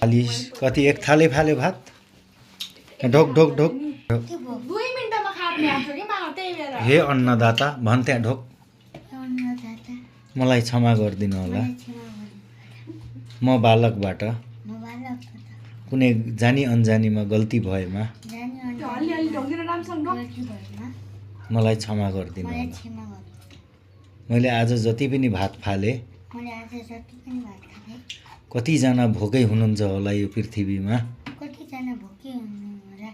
थाली कति एक थाली फाल्यो भात ढोक ढोक ढोक 2 मिनेटमा खाने आउँछ कि मामा त्यही बेला हे अन्नदाता भन त्यहाँ ढोक अन्नदाता मलाई क्षमा गरिदिनु होला मलाई क्षमा गर्नु म बालकबाट म बालकबाट कुनै जानी अन्जानीमा गल्ती भएमा जानी त्यो अलि ढोकेर राम्रोसँग ढोक गल्ती भएमा मलाई क्षमा गरिदिनु मलाई होला क्षमा गर्नु मैले आज जति पनि भात फाले मैले आज जति पनि भात खाएँ कतिजना भोकै हुनुहुन्छ होला यो पृथ्वीमा कतिजना भोकै हुनु होला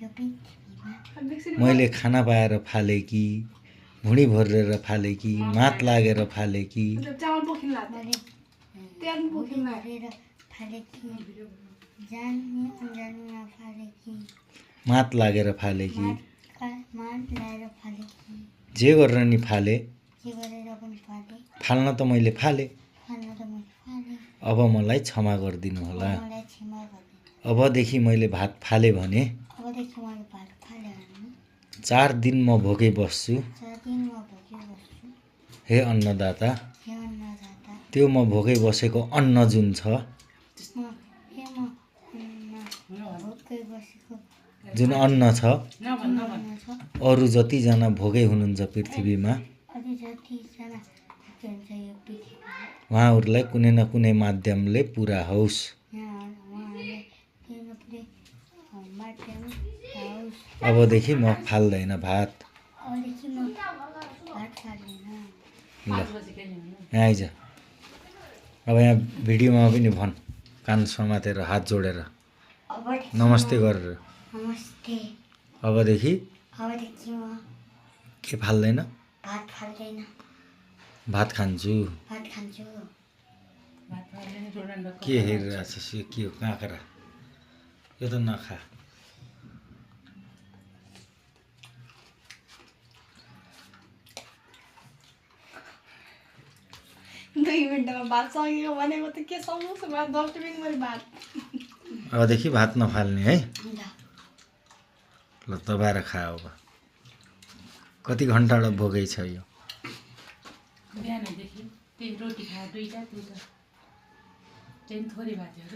यो पृथ्वीमा मैले खाना पाएर फाले कि भुँडी भरेर फाले कि मात लागेर फाले कि चामल पोखिन लाग्छ मैले तेल पोखिन लाग्छ भरेर फाले कि जानी अन्जानीमा फाले कि मात लागेर फाले कि मान लाएर फाले कि जे गरेर नि फाले के गरेर पनि फाले फाल्न त मैले फाले फाल्न त मैले फाले अब मलाई क्षमा गरिदिनु होला मलाई क्षमा गरिदिनु अबदेखि मैले भात फाले भने अबदेखि मैले भात फाले भने 4 दिन म भोकै बस्छु 4 दिन म भोकै बस्छु हे अन्नदाता हे अन्नदाता त्यो म भोकै बसेको अन्न जुन छ म भोकै बसेको जुन अन्न छ अन्न छ अरू जतिजना भोकै हुनुहुन्छ पृथ्वीमा अझै जतिजना भोकै हुन्छ यो पृथ्वीमा उहाँहरूलाई कुनै न कुनै माध्यमले पुरा होस् यहाँ उहाँहरूले केही न केही माध्यम होस् अबदेखि म फाल्दैन भात अबदेखि म भात फाल्दैन ल यहाँ आइज अब यहाँ भिडियोमा पनि भन् कान समातेर हात जोडेर अबदेखि नमस्ते गरेर नमस्ते अबदेखि अबदेखि म के फाल्दैन भात फाल्दैन भात खान्छु भात खान्छु के हेरिरहेछस् यो के हो काँक्रा यो त नखा 2 मिनेटमा भात सकियो भनेको त के समोसा भात 10 मिनेट मैले भात अबदेखि भात नफाल्ने है ल ल दबाएर खा अब कति घन्टाबाट भोकै छ यो बिहानदेखि त्यही रोटी खायो 2टा त्यही त त्यही थोरै भएको थियो